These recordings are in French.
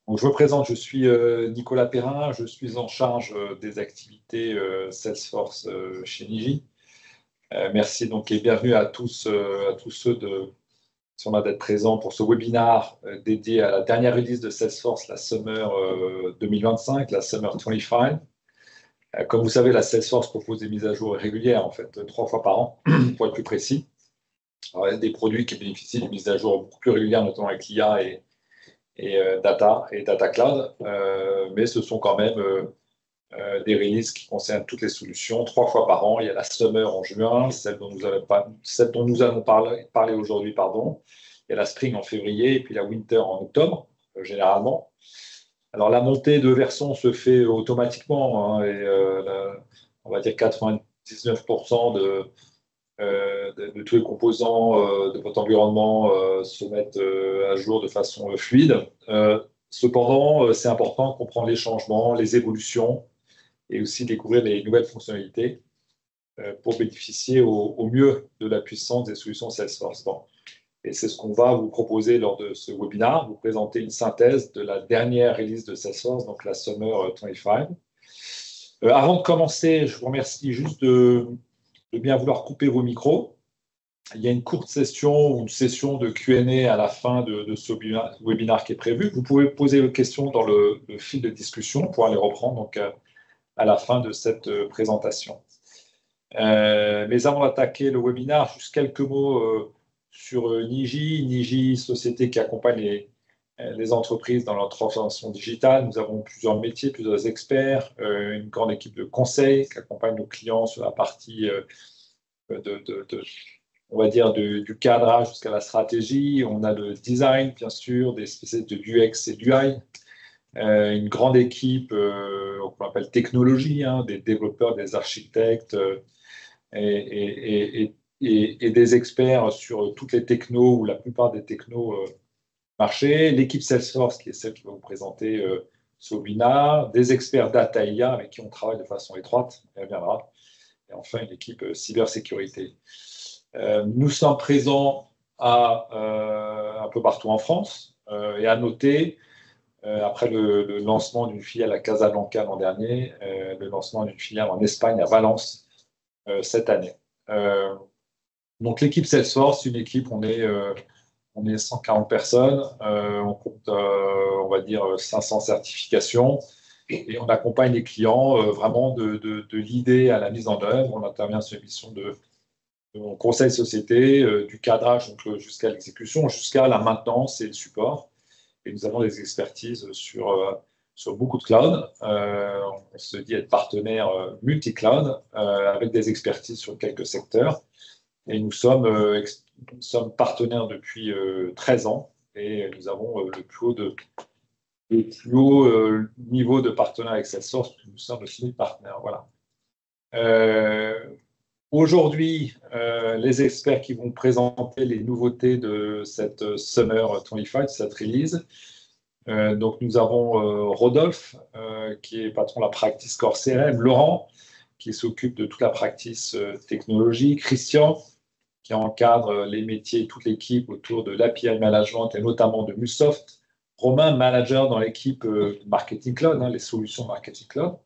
Donc, je me présente, je suis Nicolas Perrin, je suis en charge des activités Salesforce chez Niji. Merci donc et bienvenue à tous ceux d'être présents pour ce webinaire dédié à la dernière release de Salesforce, la Summer 2025, la Summer 25. Comme vous savez, la Salesforce propose des mises à jour régulières, en fait, 3 fois par an, pour être plus précis. Alors, il y a des produits qui bénéficient de mises à jour beaucoup plus régulières, notamment avec l'IA et Data Cloud, mais ce sont quand même des releases qui concernent toutes les solutions, 3 fois par an. Il y a la Summer en juin, celle dont nous allons parler aujourd'hui, pardon. Il y a la Spring en février et puis la Winter en octobre, généralement. Alors la montée de version se fait automatiquement, hein, et on va dire 99% de tous les composants de votre environnement se mettent à jour de façon fluide. Cependant, c'est important de comprendre les changements, les évolutions et aussi découvrir les nouvelles fonctionnalités pour bénéficier au mieux de la puissance des solutions Salesforce. Bon. Et c'est ce qu'on va vous proposer lors de ce webinaire, vous présenter une synthèse de la dernière release de Salesforce, donc la Summer 25. Avant de commencer, je vous remercie juste de bien vouloir couper vos micros. Il y a une courte session ou une session de Q&A à la fin de ce webinaire qui est prévu. Vous pouvez poser vos questions dans le fil de discussion pour les reprendre donc, à la fin de cette présentation. Mais avant d'attaquer le webinaire, juste quelques mots sur Niji. Niji, société qui accompagne les entreprises dans leur transformation digitale. Nous avons plusieurs métiers, plusieurs experts, une grande équipe de conseil qui accompagne nos clients sur la partie on va dire du cadrage jusqu'à la stratégie. On a le design, bien sûr, des spécialistes de UX et d'UI. Une grande équipe qu'on appelle technologie, hein, des développeurs, des architectes et des experts sur toutes les technos ou la plupart des technos marché. L'équipe Salesforce, qui est celle qui va vous présenter ce webinaire, des experts data IA avec qui on travaille de façon étroite, elle viendra. Et enfin, une équipe cybersécurité. Nous sommes présents un peu partout en France et à noter, après le lancement d'une filiale à Casablanca l'an dernier, le lancement d'une filiale en Espagne à Valence cette année. Donc l'équipe Salesforce, une équipe, on est 140 personnes, on compte, on va dire, 500 certifications et on accompagne les clients vraiment de l'idée à la mise en œuvre. On intervient sur une mission de conseil société, du cadrage donc, jusqu'à l'exécution, jusqu'à la maintenance et le support. Et nous avons des expertises sur beaucoup de clouds. On se dit être partenaire multi-cloud avec des expertises sur quelques secteurs. Et nous sommes partenaires depuis 13 ans et nous avons le plus haut niveau de partenariat avec Salesforce, parce que nous sommes aussi partenaires. Voilà. Aujourd'hui, les experts qui vont présenter les nouveautés de cette Summer 25, cette release. Donc nous avons Rodolphe, qui est patron de la practice Core CRM, Laurent, qui s'occupe de toute la practice technologie, Christian, qui encadre les métiers et toute l'équipe autour de l'API Management et notamment de MuleSoft. Romain, manager dans l'équipe Marketing Cloud, hein, les solutions Marketing Cloud.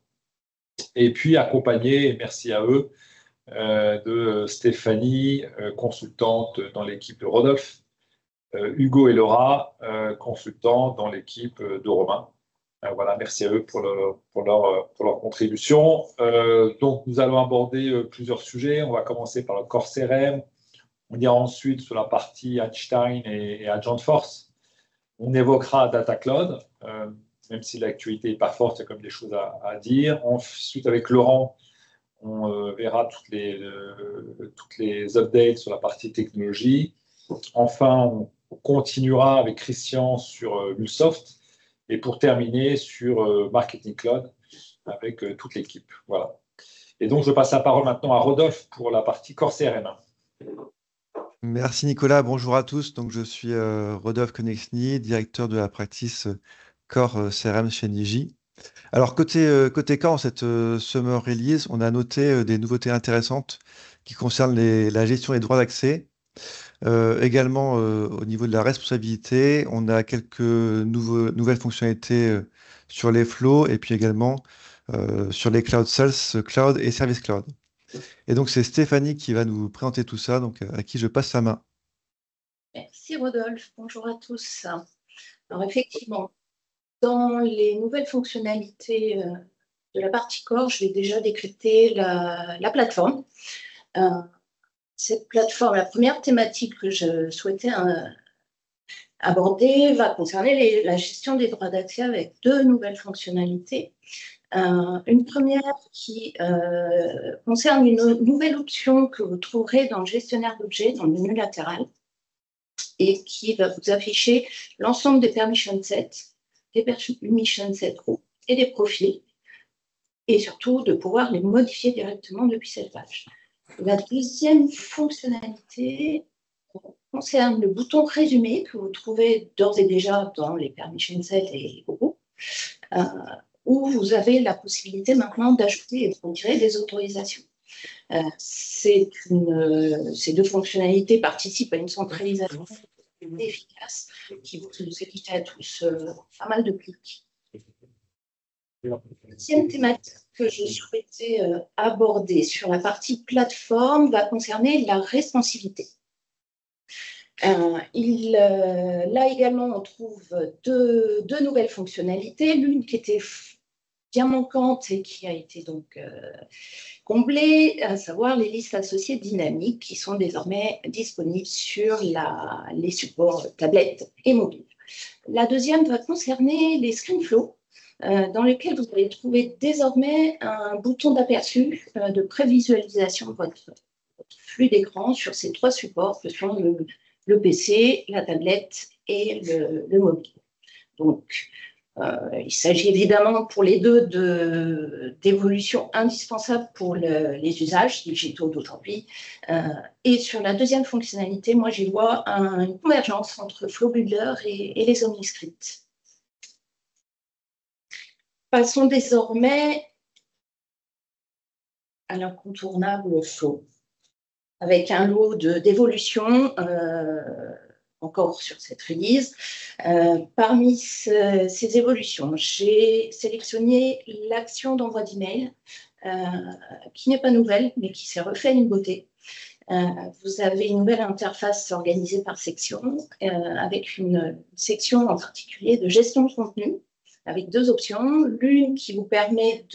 Et puis accompagné, merci à eux, de Stéphanie, consultante dans l'équipe de Rodolphe, Hugo et Laura, consultants dans l'équipe de Romain. Voilà, merci à eux pour leur contribution. Donc nous allons aborder plusieurs sujets. On va commencer par le Core CRM. On ira ensuite sur la partie Einstein et Agentforce. On évoquera Data Cloud, même si l'actualité n'est pas forte, il y a comme des choses à dire. Ensuite, avec Laurent, on verra toutes les updates sur la partie technologie. Enfin, on continuera avec Christian sur MuleSoft. Et pour terminer, sur Marketing Cloud avec toute l'équipe. Voilà. Et donc, je passe la parole maintenant à Rodolphe pour la partie Core CRM. Merci Nicolas, bonjour à tous. Donc, je suis Rodolphe Konechny, directeur de la practice Core CRM chez Niji. Alors, côté Core, en cette Summer Release, on a noté des nouveautés intéressantes qui concernent la gestion des droits d'accès, Également, au niveau de la responsabilité, on a quelques nouvelles fonctionnalités sur les flows et puis également sur les Cloud Sales Cloud et Service Cloud. Et donc, c'est Stéphanie qui va nous présenter tout ça, donc à qui je passe la main. Merci Rodolphe, bonjour à tous. Alors effectivement, dans les nouvelles fonctionnalités de la partie corps, je vais déjà décrypter la plateforme. Cette plateforme, la première thématique que je souhaitais aborder va concerner la gestion des droits d'accès avec deux nouvelles fonctionnalités. Une première qui concerne une nouvelle option que vous trouverez dans le gestionnaire d'objets, dans le menu latéral, et qui va vous afficher l'ensemble des permission sets, des permission set group et des profils, et surtout de pouvoir les modifier directement depuis cette page. La deuxième fonctionnalité concerne le bouton résumé que vous trouvez d'ores et déjà dans les permission sets et les groupes, où vous avez la possibilité maintenant d'ajouter et de retirer des autorisations. Ces deux fonctionnalités participent à une centralisation efficace qui vous évite à tous pas mal de clics. La deuxième thématique que je souhaitais aborder sur la partie plateforme va concerner la responsivité. Là également, on trouve deux nouvelles fonctionnalités. L'une qui était bien manquante et qui a été donc comblée, à savoir les listes associées dynamiques qui sont désormais disponibles sur les supports tablettes et mobiles. La deuxième va concerner les ScreenFlow, dans lesquels vous allez trouver désormais un bouton d'aperçu de prévisualisation de votre flux d'écran sur ces trois supports que sont le PC, la tablette et le mobile. Donc, il s'agit évidemment pour les deux d'évolutions indispensables pour les usages digitaux d'aujourd'hui. Et sur la deuxième fonctionnalité, moi, j'y vois une convergence entre FlowBuilder et les OmniScript. Passons désormais à l'incontournable Flow, avec un lot d'évolutions encore sur cette release. Parmi ces évolutions, j'ai sélectionné l'action d'envoi d'email, qui n'est pas nouvelle, mais qui s'est refait une beauté. Vous avez une nouvelle interface organisée par section, avec une section en particulier de gestion de contenu, avec deux options. L'une qui vous permet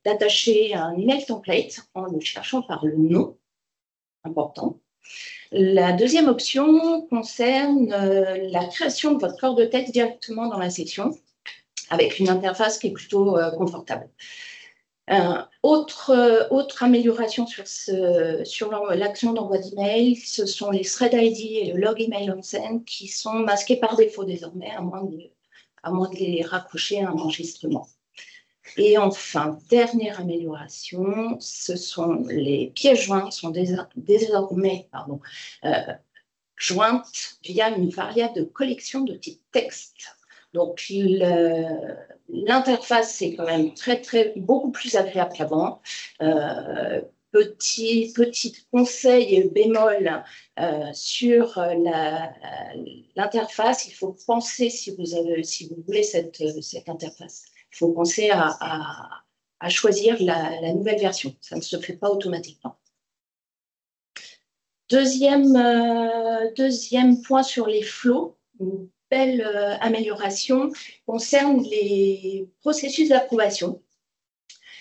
d'attacher un email template en le cherchant par le nom important. La deuxième option concerne la création de votre corps de texte directement dans la section, avec une interface qui est plutôt confortable. Autre amélioration sur l'action d'envoi d'email, ce sont les thread ID et le log email on send qui sont masqués par défaut désormais, à moins de les raccrocher à un enregistrement. Et enfin, dernière amélioration, ce sont les pièces jointes sont désormais jointes via une variable de collection de type texte. Donc, l'interface est quand même beaucoup plus agréable qu'avant. Petit conseil bémol sur l'interface, il faut penser, si vous voulez cette interface, il faut penser à choisir la nouvelle version. Ça ne se fait pas automatiquement. Deuxième point sur les flows, une belle amélioration concerne les processus d'approbation.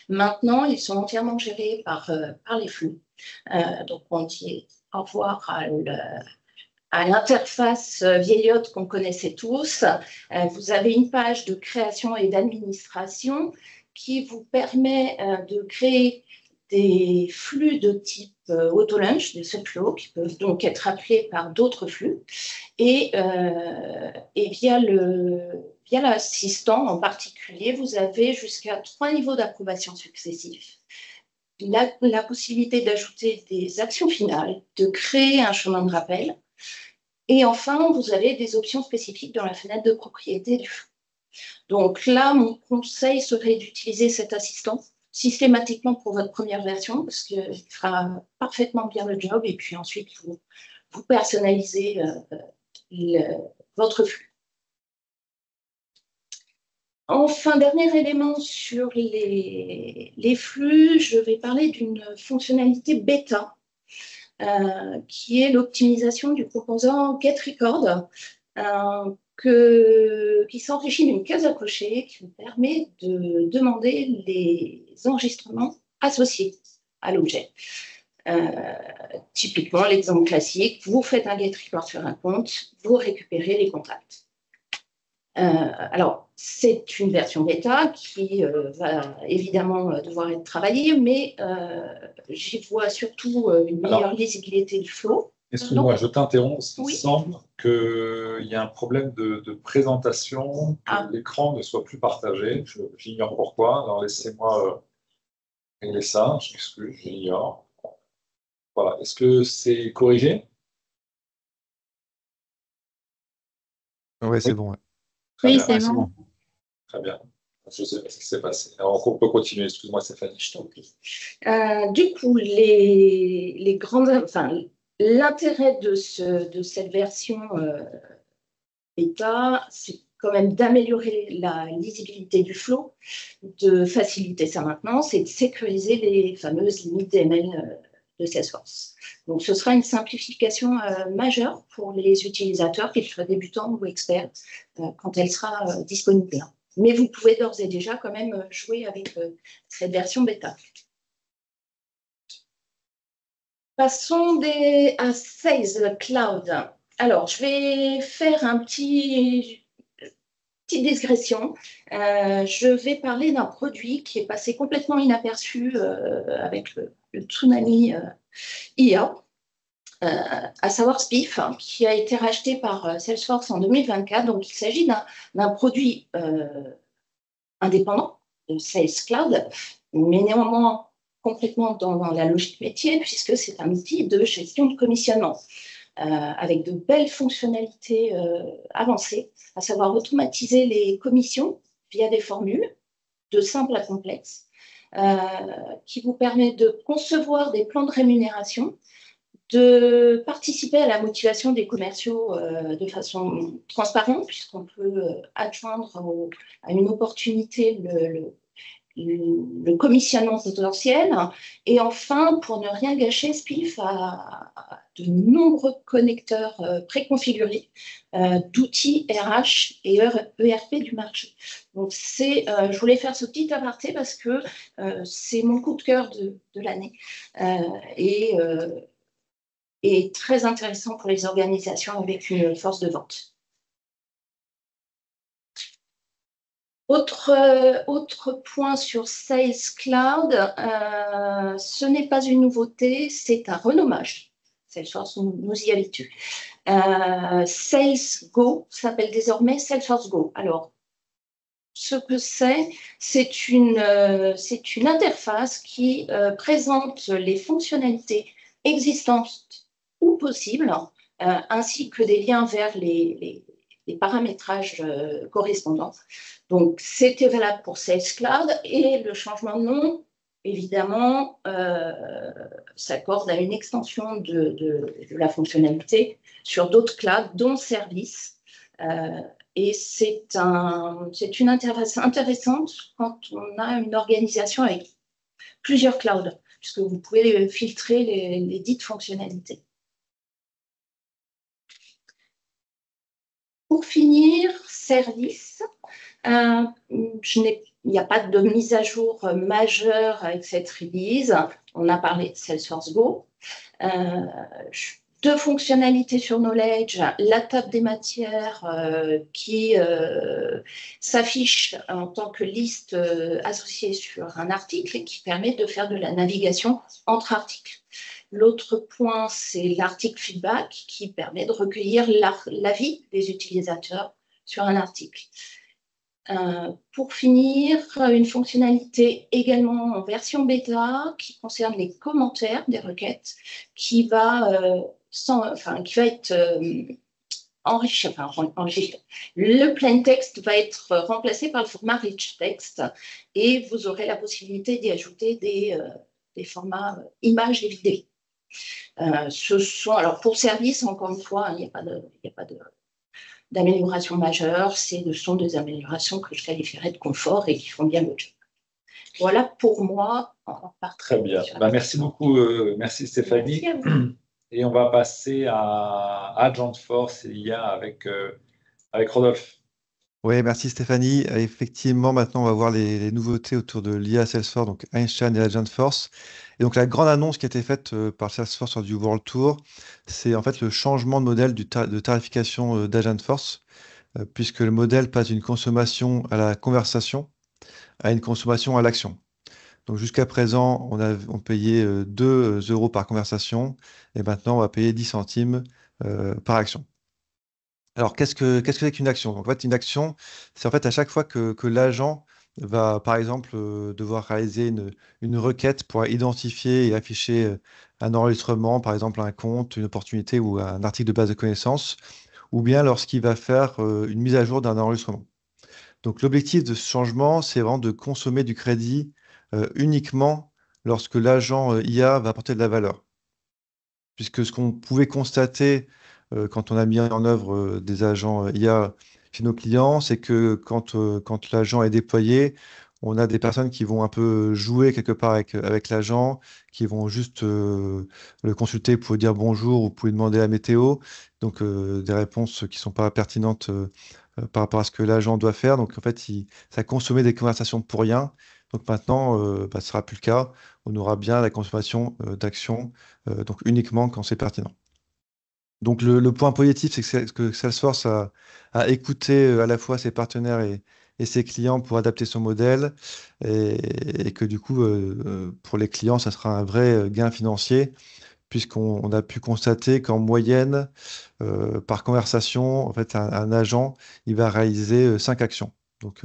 Maintenant, ils sont entièrement gérés par les flux. Donc, on dit au revoir à l'interface vieillotte qu'on connaissait tous. Vous avez une page de création et d'administration qui vous permet de créer des flux de type auto-launch, des subflows, qui peuvent donc être appelés par d'autres flux. Et via l'assistant en particulier, vous avez jusqu'à 3 niveaux d'approbation successifs. La possibilité d'ajouter des actions finales, de créer un chemin de rappel. Et enfin, vous avez des options spécifiques dans la fenêtre de propriété du flux. Donc là, mon conseil serait d'utiliser cet assistant systématiquement pour votre première version, parce qu'il fera parfaitement bien le job, et puis ensuite, vous personnalisez votre flux. Enfin, dernier élément sur les flux, je vais parler d'une fonctionnalité bêta, qui est l'optimisation du composant getRecord, qui s'enrichit d'une case à cocher qui vous permet de demander les enregistrements associés à l'objet. Typiquement, l'exemple classique, vous faites un getRecord sur un compte, vous récupérez les contacts. Alors, c'est une version bêta qui va évidemment devoir être travaillée, mais j'y vois surtout une meilleure lisibilité du flow. Excuse-moi, je t'interromps. Il Oui. semble qu'il y a un problème de présentation, que l'écran ne soit plus partagé. J'ignore pourquoi. Alors, laissez-moi régler ça. Je m'excuse, j'ignore. Voilà. Est-ce que c'est corrigé? Oui, c'est bon. Ouais. Oui, Très bien. c'est bon. Très bien. Je ne sais pas ce qui s'est passé. Alors, on peut continuer. Excuse-moi, Stéphanie. Je t'en prie. Du coup, les grandes, enfin, l'intérêt de cette version bêta, c'est quand même d'améliorer la lisibilité du flow, de faciliter sa maintenance et de sécuriser les fameuses limites DML de Salesforce. Donc, ce sera une simplification majeure pour les utilisateurs, qu'ils soient débutants ou experts, quand elle sera disponible. Mais vous pouvez d'ores et déjà quand même jouer avec cette version bêta. Passons à Sales Cloud. Alors, je vais faire une petite digression. Je vais parler d'un produit qui est passé complètement inaperçu avec le tsunami IA, à savoir Spiff, qui a été racheté par Salesforce en 2024. Donc, il s'agit d'un produit indépendant de Sales Cloud, mais néanmoins complètement dans la logique métier, puisque c'est un outil de gestion de commissionnement avec de belles fonctionnalités avancées, à savoir automatiser les commissions via des formules de simple à complexe, qui vous permet de concevoir des plans de rémunération, de participer à la motivation des commerciaux de façon transparente, puisqu'on peut adjoindre à une opportunité le commissionnement potentiel. Et enfin, pour ne rien gâcher, Spiff a de nombreux connecteurs préconfigurés d'outils RH et ERP du marché. Donc, je voulais faire ce petit aparté parce que c'est mon coup de cœur de l'année. Et très intéressant pour les organisations avec une force de vente. Autre point sur Sales Cloud, ce n'est pas une nouveauté, c'est un renommage. Salesforce nous y habitue. Sales Go s'appelle désormais Salesforce Go. Alors, ce que c'est une interface qui présente les fonctionnalités existantes ou possibles, ainsi que des liens vers les paramétrages correspondants. Donc, c'était valable pour Sales Cloud et le changement de nom, évidemment, s'accorde à une extension de la fonctionnalité sur d'autres clouds, dont Service. Et c'est une interface intéressante quand on a une organisation avec plusieurs clouds, puisque vous pouvez filtrer les dites fonctionnalités. Pour finir, Service, il n'y a pas de mise à jour majeure avec cette release. On a parlé de Salesforce Go. Deux fonctionnalités sur Knowledge, la table des matières qui s'affiche en tant que liste associée sur un article et qui permet de faire de la navigation entre articles. L'autre point, c'est l'article feedback qui permet de recueillir l'avis des utilisateurs sur un article. Pour finir, une fonctionnalité également en version bêta qui concerne les commentaires des requêtes qui va être enrichi, le plain text va être remplacé par le format rich text et vous aurez la possibilité d'y ajouter des formats images et vidéos. Alors pour service, encore une fois, il n'y a pas d'amélioration majeure. Ce sont des améliorations que je qualifierais de confort et qui font bien le job. Voilà pour moi. Très bien. Merci beaucoup. Merci Stéphanie. Merci. Et on va passer à Agent Force et IA avec Rodolphe. Oui, merci Stéphanie. Effectivement, maintenant, on va voir les nouveautés autour de l'IA Salesforce, donc Einstein et Agentforce. Et donc, la grande annonce qui a été faite par Salesforce sur du World Tour, c'est en fait le changement de modèle de tarification d'Agentforce, puisque le modèle passe d'une consommation à la conversation à une consommation à l'action. Donc, jusqu'à présent, on payait 2 euros par conversation, et maintenant, on va payer 10 centimes par action. Alors, qu'est-ce que c'est qu'une action? Donc, en fait, une action, c'est en fait à chaque fois que l'agent va, par exemple, devoir réaliser une requête pour identifier et afficher un enregistrement, par exemple un compte, une opportunité ou un article de base de connaissances, ou bien lorsqu'il va faire une mise à jour d'un enregistrement. Donc, l'objectif de ce changement, c'est vraiment de consommer du crédit uniquement lorsque l'agent IA va apporter de la valeur. Puisque ce qu'on pouvait constater quand on a mis en œuvre des agents IA chez nos clients, c'est que quand l'agent est déployé, on a des personnes qui vont un peu jouer quelque part avec l'agent, qui vont juste le consulter pour lui dire bonjour ou pour lui demander la météo. Donc des réponses qui ne sont pas pertinentes par rapport à ce que l'agent doit faire. Donc en fait, ça consommait des conversations pour rien. Donc maintenant, ce ne sera plus le cas. On aura bien la consommation d'actions donc uniquement quand c'est pertinent. Donc le point positif, c'est que Salesforce a écouté à la fois ses partenaires et ses clients pour adapter son modèle et que du coup, pour les clients, ça sera un vrai gain financier puisqu'on a pu constater qu'en moyenne, par conversation, en fait, un agent, il va réaliser 5 actions. Donc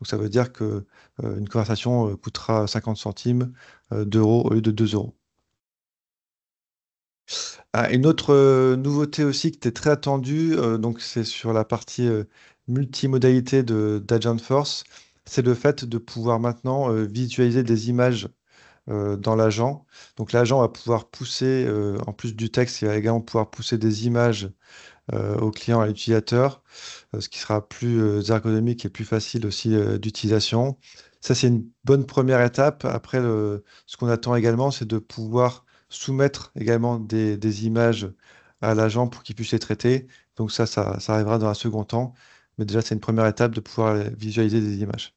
ça veut dire que une conversation coûtera 50 centimes d'euros au lieu de 2 euros. Ah, une autre nouveauté aussi qui était très attendue, donc c'est sur la partie multimodalité d'Agentforce, c'est le fait de pouvoir maintenant visualiser des images dans l'agent. Donc l'agent va pouvoir pousser, en plus du texte, il va également pouvoir pousser des images au client, à l'utilisateur, ce qui sera plus ergonomique et plus facile aussi d'utilisation. Ça, c'est une bonne première étape. Après, ce qu'on attend également, c'est de pouvoir soumettre également des images à l'agent pour qu'il puisse les traiter. Donc ça arrivera dans un second temps. Mais déjà, c'est une première étape de pouvoir visualiser des images.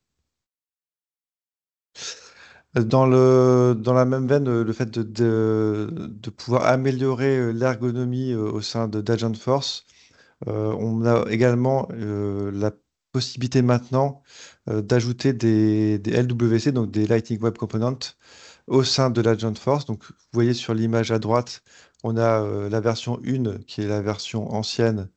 Dans la même veine, le fait de pouvoir améliorer l'ergonomie au sein d'Agentforce, on a également la possibilité maintenant d'ajouter des LWC, donc des Lightning Web Components, au sein de l'Agentforce. Donc, vous voyez sur l'image à droite, on a la version 1 qui est la version ancienne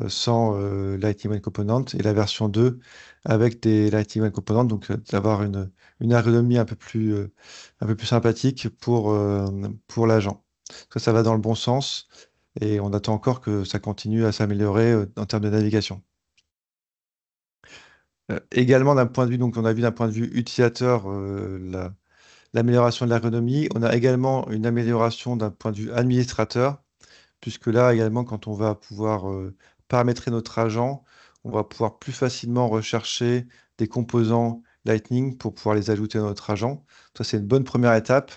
sans Lightning Web Component et la version 2 avec des Lightning Web Components, donc d'avoir une ergonomie un peu plus sympathique pour l'agent. Ça va dans le bon sens et on attend encore que ça continue à s'améliorer en termes de navigation. Également, d'un point de vue, donc on a vu d'un point de vue utilisateur l'amélioration de l'ergonomie. On a également une amélioration d'un point de vue administrateur, puisque là également, quand on va pouvoir paramétrer notre agent, on va pouvoir plus facilement rechercher des composants Lightning pour pouvoir les ajouter à notre agent. Ça, c'est une bonne première étape,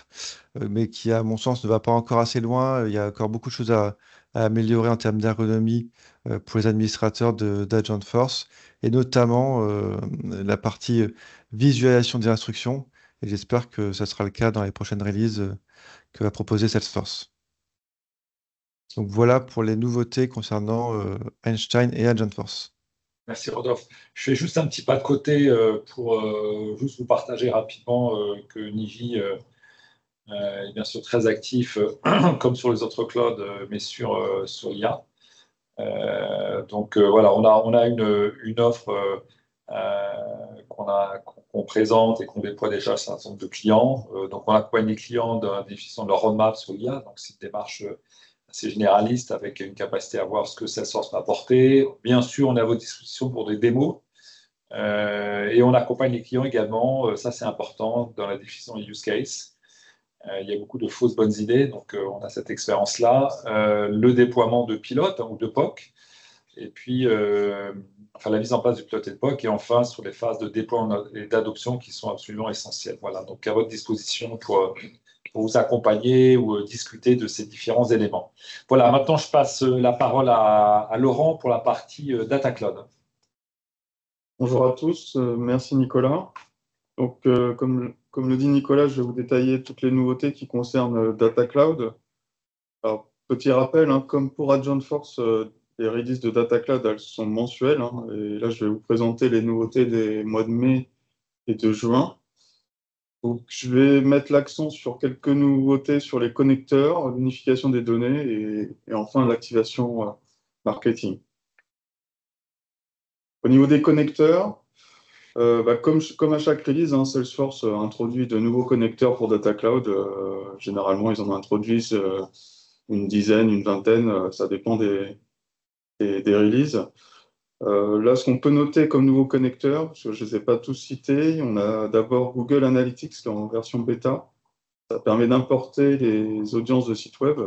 mais qui, à mon sens, ne va pas encore assez loin. Il y a encore beaucoup de choses à améliorer en termes d'ergonomie pour les administrateurs d'Agentforce, et notamment la partie visualisation des instructions. Et j'espère que ça sera le cas dans les prochaines releases que va proposer Salesforce. Donc voilà pour les nouveautés concernant Einstein et Agentforce. Merci Rodolphe. Je fais juste un petit pas de côté pour juste vous partager rapidement que Niji est bien sûr très actif, comme sur les autres clouds, mais sur l'IA. Donc voilà, on a une offre qu'on présente et qu'on déploie déjà sur un certain nombre de clients. Donc on accompagne les clients dans la définition de leur roadmap sur l'IA. Donc c'est une démarche assez généraliste avec une capacité à voir ce que Salesforce m'a apporté. Bien sûr, on est à votre disposition pour des démos. Et on accompagne les clients également, ça c'est important, dans la définition des use case. Il y a beaucoup de fausses bonnes idées, donc on a cette expérience-là. Le déploiement de pilotes ou de POC, et puis la mise en place du pilote et de POC, et enfin sur les phases de déploiement et d'adoption qui sont absolument essentielles. Voilà, donc à votre disposition pour vous accompagner ou discuter de ces différents éléments. Voilà, maintenant je passe la parole à Laurent pour la partie Data Cloud. Bonjour à tous, merci Nicolas. Donc, comme le dit Nicolas, je vais vous détailler toutes les nouveautés qui concernent Data Cloud. Alors, petit rappel, hein, comme pour AgentForce, les releases de Data Cloud, elles sont mensuelles, hein, et là, je vais vous présenter les nouveautés des mois de mai et de juin. Donc, je vais mettre l'accent sur quelques nouveautés sur les connecteurs, l'unification des données et enfin l'activation marketing. Au niveau des connecteurs, comme à chaque release, hein, Salesforce introduit de nouveaux connecteurs pour Data Cloud. Généralement, ils en introduisent une dizaine, une vingtaine, ça dépend des releases. Là, ce qu'on peut noter comme nouveaux connecteurs, parce que je ne les ai pas tous cités, on a d'abord Google Analytics qui est en version bêta. Ça permet d'importer les audiences de sites web.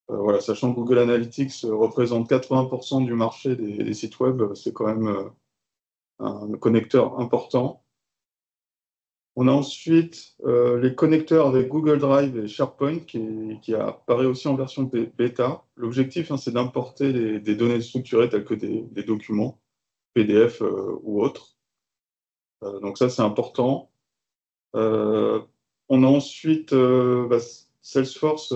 Voilà, sachant que Google Analytics représente 80% du marché des sites web, c'est quand même un connecteur important. On a ensuite les connecteurs avec Google Drive et SharePoint qui apparaît aussi en version bêta. L'objectif, hein, c'est d'importer des données structurées telles que des documents, PDF ou autres. Donc ça, c'est important. On a ensuite Salesforce,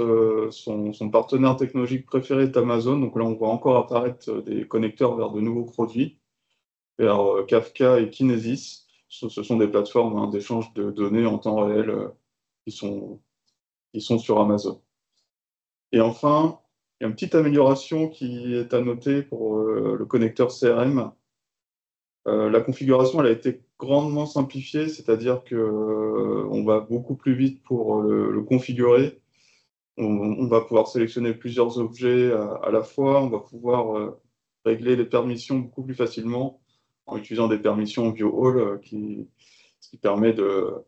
son partenaire technologique préféré est Amazon. Donc là, on voit encore apparaître des connecteurs vers de nouveaux produits, vers Kafka et Kinesis. Ce sont des plateformes, hein, d'échange de données en temps réel qui sont sur Amazon. Et enfin, il y a une petite amélioration qui est à noter pour le connecteur CRM. La configuration, elle a été grandement simplifiée, c'est-à-dire qu'on va beaucoup plus vite pour le configurer. On va pouvoir sélectionner plusieurs objets à la fois. On va pouvoir régler les permissions beaucoup plus facilement en utilisant des permissions view-all, ce qui permet de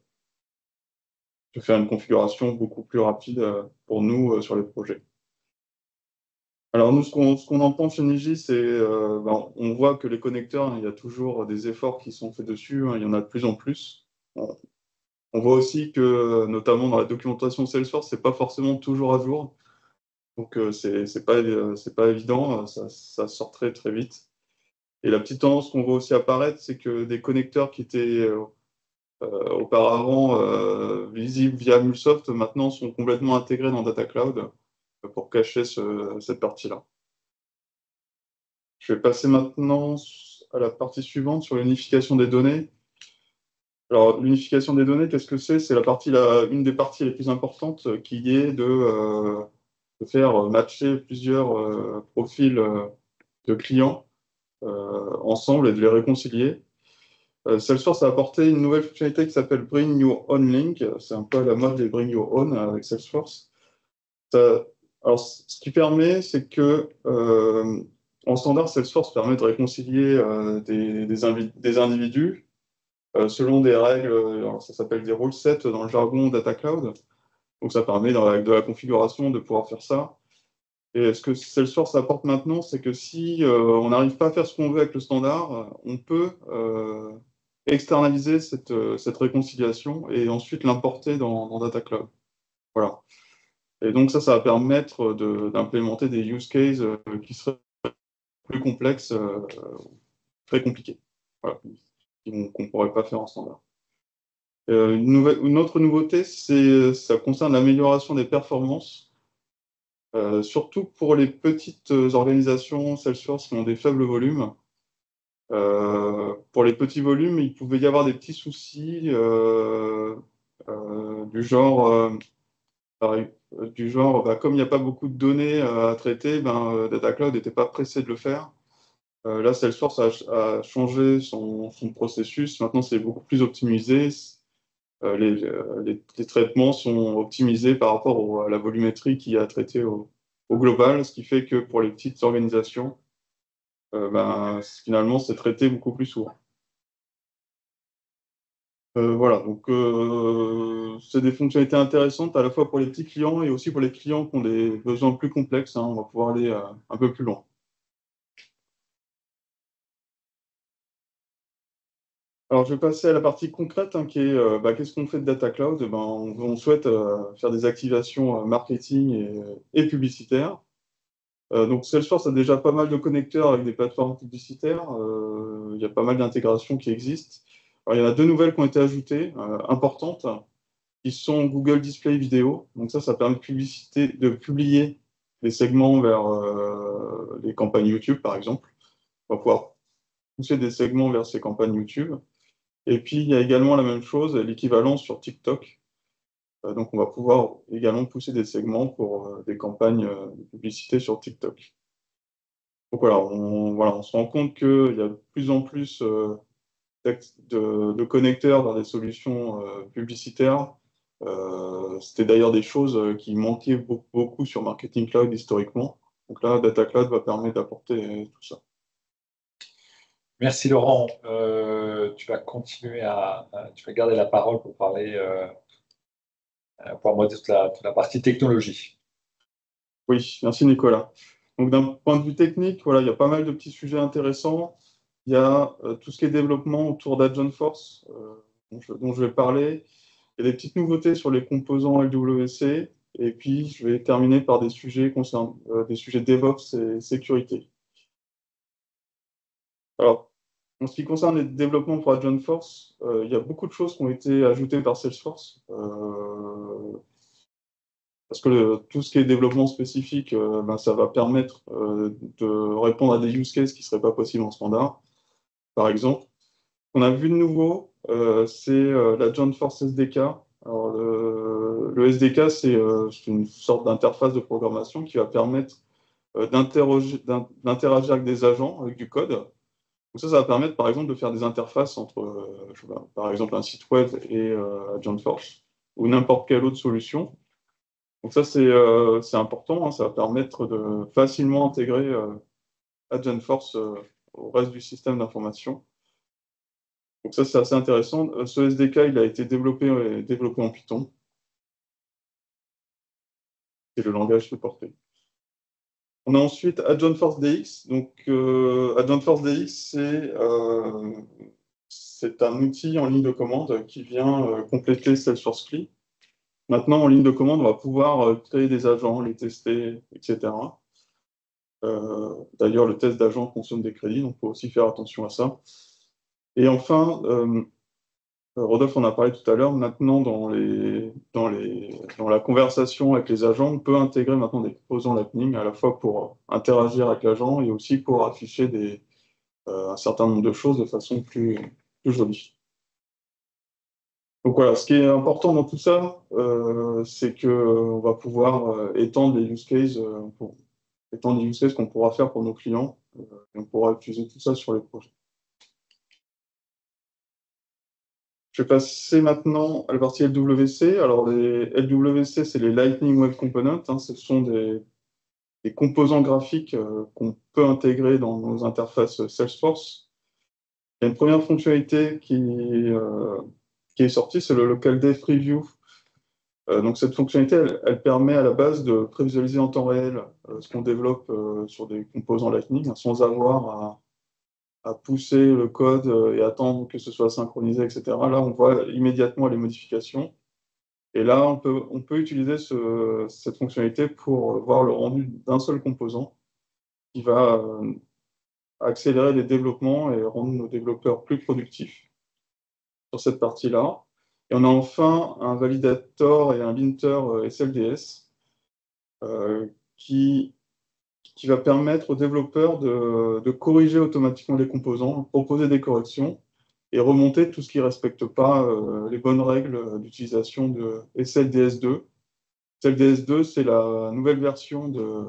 faire une configuration beaucoup plus rapide pour nous sur les projets. Alors nous, ce qu'on en pense chez Niji, c'est on voit que les connecteurs, hein, il y a toujours des efforts qui sont faits dessus, hein, il y en a de plus en plus. On voit aussi que, notamment dans la documentation Salesforce, c'est pas forcément toujours à jour. Donc c'est pas évident, ça sort très très vite. Et la petite tendance qu'on voit aussi apparaître, c'est que des connecteurs qui étaient auparavant visibles via MuleSoft, maintenant sont complètement intégrés dans Data Cloud pour cacher cette partie-là. Je vais passer maintenant à la partie suivante sur l'unification des données. Alors, l'unification des données, qu'est-ce que c'est? C'est une des parties les plus importantes qui est de faire matcher plusieurs profils de clients ensemble et de les réconcilier. Salesforce a apporté une nouvelle fonctionnalité qui s'appelle Bring Your Own Link. C'est un peu à la mode des Bring Your Own avec Salesforce. Alors, ce qui permet, c'est que en standard, Salesforce permet de réconcilier des individus selon des règles. Alors ça s'appelle des rule sets dans le jargon Data Cloud. Donc ça permet, avec de la configuration, de pouvoir faire ça. Et ce que Salesforce apporte maintenant, c'est que si on n'arrive pas à faire ce qu'on veut avec le standard, on peut externaliser cette réconciliation et ensuite l'importer dans Data Cloud. Voilà. Et donc ça va permettre d'implémenter des use cases qui seraient plus complexes, très compliqués, voilà, qu'on ne pourrait pas faire en standard. Une autre nouveauté, ça concerne l'amélioration des performances, surtout pour les petites organisations Salesforce qui ont des faibles volumes. Pour les petits volumes, il pouvait y avoir des petits soucis du genre, comme il n'y a pas beaucoup de données à traiter, Data Cloud n'était pas pressé de le faire. Là, Salesforce a changé son processus. Maintenant, c'est beaucoup plus optimisé. Les traitements sont optimisés par rapport à la volumétrie qui est à traiter au au global, ce qui fait que pour les petites organisations, finalement, c'est traité beaucoup plus souvent. Voilà, donc c'est des fonctionnalités intéressantes à la fois pour les petits clients et aussi pour les clients qui ont des besoins plus complexes. On va pouvoir aller un peu plus loin. Alors, je vais passer à la partie concrète, qui est qu'est-ce qu'on fait de Data Cloud? On souhaite faire des activations marketing et publicitaires. Donc, Salesforce a déjà pas mal de connecteurs avec des plateformes publicitaires. Il y a pas mal d'intégrations qui existent. Alors, il y en a 2 nouvelles qui ont été ajoutées, importantes, qui sont Google Display Vidéo. Donc, ça permet de publier des segments vers les campagnes YouTube, par exemple. On va pouvoir pousser des segments vers ces campagnes YouTube. Et puis, il y a également la même chose, l'équivalent sur TikTok. Donc, on va pouvoir également pousser des segments pour des campagnes de publicité sur TikTok. Donc, on se rend compte qu'il y a de plus en plus de connecteurs vers des solutions publicitaires. C'était d'ailleurs des choses qui manquaient beaucoup sur Marketing Cloud historiquement. Donc là, Data Cloud va permettre d'apporter tout ça. Merci Laurent. Tu vas continuer tu vas garder la parole pour parler, pour moi, de toute la partie technologie. Oui, merci Nicolas. Donc d'un point de vue technique, il y a pas mal de petits sujets intéressants. Il y a tout ce qui est développement autour d'AgentForce, dont je vais parler. Il y a des petites nouveautés sur les composants LWC. Et puis, je vais terminer par des sujets concernant des sujets DevOps et sécurité. Alors, en ce qui concerne les développements pour AgentForce, il y a beaucoup de choses qui ont été ajoutées par Salesforce. Parce que tout ce qui est développement spécifique, ça va permettre de répondre à des use cases qui ne seraient pas possibles en standard. Par exemple, ce qu'on a vu de nouveau, c'est l'AgentForce SDK. Alors, le SDK, c'est une sorte d'interface de programmation qui va permettre d'interagir avec des agents, avec du code. Donc ça va permettre, par exemple, de faire des interfaces entre, par exemple, un site web et AgentForce, ou n'importe quelle autre solution. Donc ça, c'est important, ça va permettre de facilement intégrer AgentForce au reste du système d'information. Donc ça, c'est assez intéressant. Ce SDK, il a été développé en Python. C'est le langage supporté. On a ensuite AgentForce DX. Donc AgentForce DX, c'est un outil en ligne de commande qui vient compléter Salesforce CLI. Maintenant, en ligne de commande, on va pouvoir créer des agents, les tester, etc. D'ailleurs, le test d'agent consomme des crédits, donc il faut aussi faire attention à ça. Et enfin, Rodolphe en a parlé tout à l'heure, maintenant dans la conversation avec les agents, on peut intégrer maintenant des composants Lightning, à la fois pour interagir avec l'agent et aussi pour afficher un certain nombre de choses de façon plus jolie. Donc voilà, ce qui est important dans tout ça, c'est qu'on va pouvoir étendre les use cases qu'on pourra faire pour nos clients. Et on pourra utiliser tout ça sur les projets. Je vais passer maintenant à la partie LWC. Alors, les LWC, c'est les Lightning Web Components. Ce sont des composants graphiques qu'on peut intégrer dans nos interfaces Salesforce. Il y a une première fonctionnalité qui est sortie, c'est le Local Dev Preview. Donc, cette fonctionnalité, elle permet à la base de prévisualiser en temps réel ce qu'on développe sur des composants Lightning, sans avoir à pousser le code et attendre que ce soit synchronisé, etc. Là, on voit immédiatement les modifications. Et là, on peut utiliser cette fonctionnalité pour voir le rendu d'un seul composant qui va accélérer les développements et rendre nos développeurs plus productifs sur cette partie-là. Et on a enfin un validator et un linter SLDS qui va permettre aux développeurs de corriger automatiquement les composants, proposer des corrections et remonter tout ce qui ne respecte pas les bonnes règles d'utilisation de SLDS2. SLDS2, c'est la nouvelle version de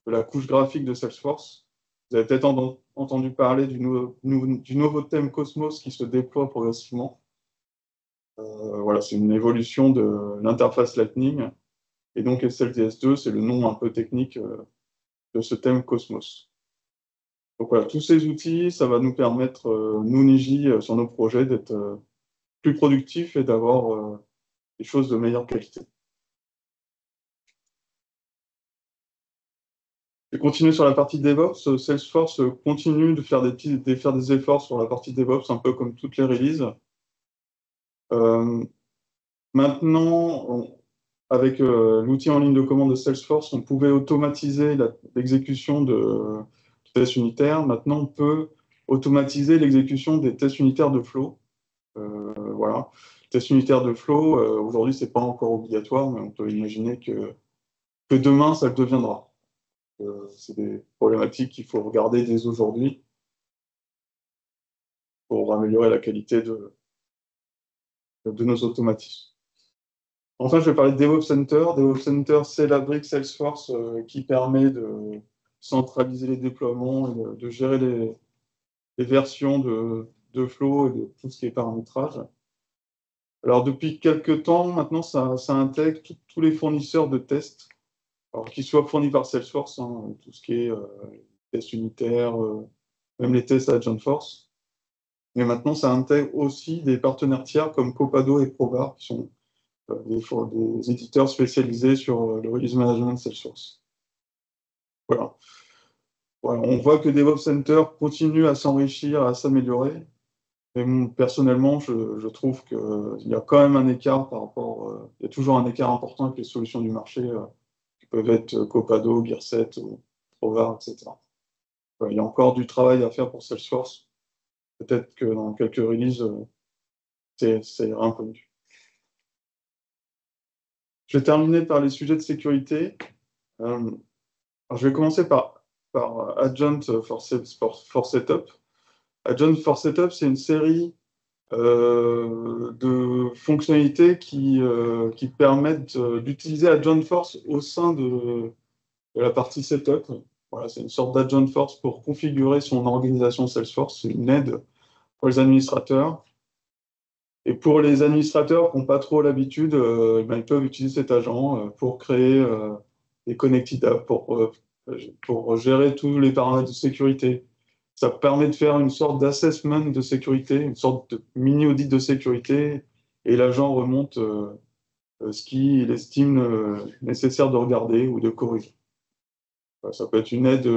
la couche graphique de Salesforce. Vous avez peut-être entendu parler du nouveau thème Cosmos qui se déploie progressivement. Voilà, c'est une évolution de l'interface Lightning. Et donc SLDS2, c'est le nom un peu technique de ce thème Cosmos. Donc voilà, tous ces outils, ça va nous permettre, nous, Niji, sur nos projets, d'être plus productifs et d'avoir des choses de meilleure qualité. Je vais continuer sur la partie DevOps. Salesforce continue de faire des efforts sur la partie DevOps, un peu comme toutes les releases. Maintenant, avec l'outil en ligne de commande de Salesforce, on pouvait automatiser l'exécution de tests unitaires. Maintenant, on peut automatiser l'exécution des tests unitaires de flow. Voilà. Tests unitaires de flow, aujourd'hui, ce n'est pas encore obligatoire, mais on peut imaginer que demain, ça le deviendra. C'est des problématiques qu'il faut regarder dès aujourd'hui pour améliorer la qualité de nos automatismes. Enfin, je vais parler de DevOps Center. DevOps Center, c'est la brique Salesforce qui permet de centraliser les déploiements et de gérer les versions de flow et de tout ce qui est paramétrage. Alors, depuis quelques temps, maintenant, ça intègre tous les fournisseurs de tests, alors qu'ils soient fournis par Salesforce, hein, tout ce qui est tests unitaires, même les tests Agentforce. Mais maintenant, ça intègre aussi des partenaires tiers comme Copado et Probar, qui sont des éditeurs spécialisés sur le release management de Salesforce. Voilà. Voilà. On voit que DevOps Center continue à s'enrichir, à s'améliorer. Mais personnellement, je trouve qu'il y a quand même un écart par rapport. Il y a toujours un écart important avec les solutions du marché qui peuvent être Copado, Gearset, Provar, etc. Voilà, il y a encore du travail à faire pour Salesforce. Peut-être que dans quelques releases, c'est un peu mieux. Je vais terminer par les sujets de sécurité. Alors je vais commencer par Agent for Setup. Agent for Setup, c'est une série de fonctionnalités qui permettent d'utiliser Agentforce au sein de la partie Setup. Voilà, c'est une sorte d'Agentforce pour configurer son organisation Salesforce. C'est une aide pour les administrateurs. Et pour les administrateurs qui n'ont pas trop l'habitude, ils peuvent utiliser cet agent pour créer des connected apps, pour gérer tous les paramètres de sécurité. Ça permet de faire une sorte d'assessment de sécurité, une sorte de mini-audit de sécurité, et l'agent remonte ce qu'il estime nécessaire de regarder ou de corriger. Ça peut être une aide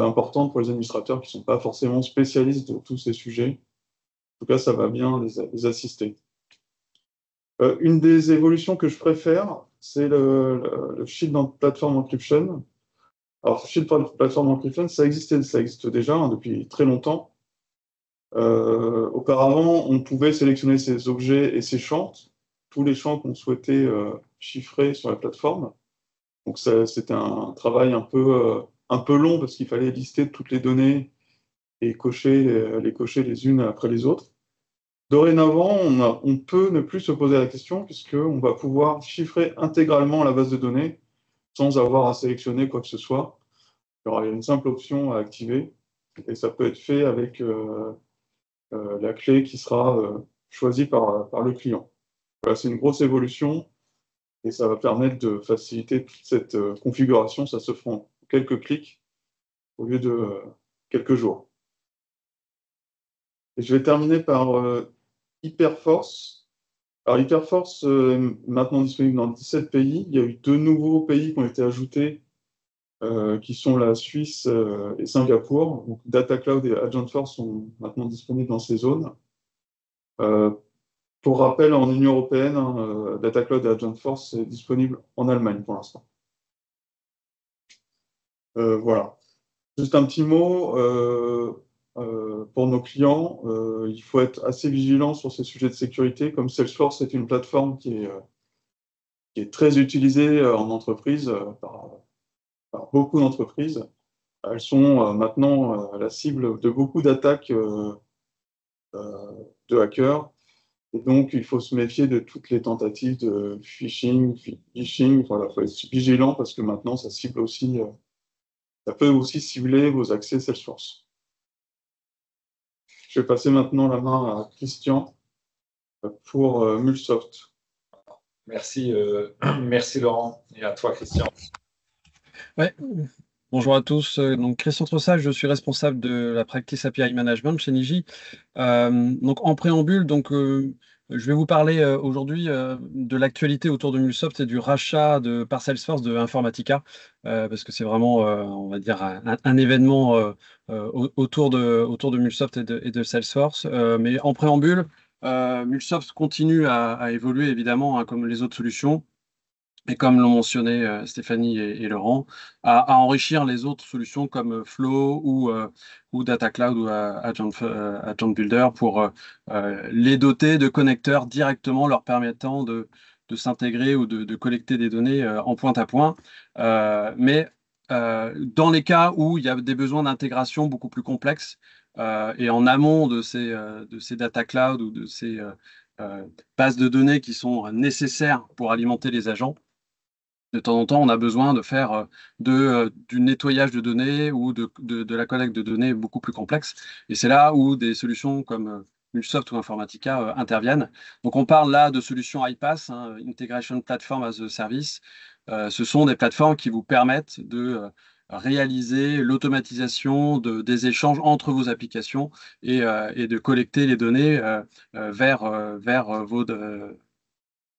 importante pour les administrateurs qui ne sont pas forcément spécialistes de tous ces sujets. En tout cas, ça va bien les assister. Une des évolutions que je préfère, c'est le Shield Platform Encryption. Alors, Shield Platform Encryption, ça existe déjà depuis très longtemps. Auparavant, on pouvait sélectionner ses objets et ses champs, tous les champs qu'on souhaitait chiffrer sur la plateforme. Donc, c'était un travail un peu long parce qu'il fallait lister toutes les données et les cocher les unes après les autres. Dorénavant, on peut ne plus se poser la question puisqu'on va pouvoir chiffrer intégralement la base de données sans avoir à sélectionner quoi que ce soit. Il y aura une simple option à activer et ça peut être fait avec la clé qui sera choisie par le client. Voilà, c'est une grosse évolution et ça va permettre de faciliter toute cette configuration. Ça se fait en quelques clics au lieu de quelques jours. Et je vais terminer par Hyperforce. Alors, Hyperforce est maintenant disponible dans 17 pays. Il y a eu 2 nouveaux pays qui ont été ajoutés, qui sont la Suisse et Singapour. Donc, Data Cloud et Agentforce sont maintenant disponibles dans ces zones. Pour rappel, en Union européenne, Data Cloud et Agentforce est disponible en Allemagne pour l'instant. Voilà. Juste un petit mot. Pour nos clients, il faut être assez vigilant sur ces sujets de sécurité. Comme Salesforce est une plateforme qui est très utilisée en entreprise par beaucoup d'entreprises, elles sont maintenant la cible de beaucoup d'attaques de hackers. Et donc, il faut se méfier de toutes les tentatives de phishing. Voilà, il faut être vigilant parce que maintenant, ça peut aussi cibler vos accès Salesforce. Je vais passer maintenant la main à Christian pour Mulsoft. Merci, merci Laurent, et à toi Christian. Ouais. Bonjour à tous. Donc Christian Trossage, je suis responsable de la practice API Management chez Niji. Donc en préambule, je vais vous parler aujourd'hui de l'actualité autour de MuleSoft et du rachat par Salesforce de Informatica, parce que c'est vraiment, on va dire, un événement autour de MuleSoft et de Salesforce. Mais en préambule, MuleSoft continue à évoluer évidemment, hein, comme les autres solutions. Et comme l'ont mentionné Stéphanie et Laurent, à enrichir les autres solutions comme Flow ou Data Cloud ou Agent Builder pour les doter de connecteurs directement leur permettant de s'intégrer ou de collecter des données en point à point. Mais dans les cas où il y a des besoins d'intégration beaucoup plus complexes et en amont de ces Data Cloud ou de ces bases de données qui sont nécessaires pour alimenter les agents, de temps en temps, on a besoin de faire du nettoyage de données ou de la collecte de données beaucoup plus complexe. Et c'est là où des solutions comme MuleSoft ou Informatica interviennent. Donc, on parle là de solutions iPaaS, hein, Integration Platform as a Service. Ce sont des plateformes qui vous permettent de réaliser l'automatisation des échanges entre vos applications et de collecter les données vers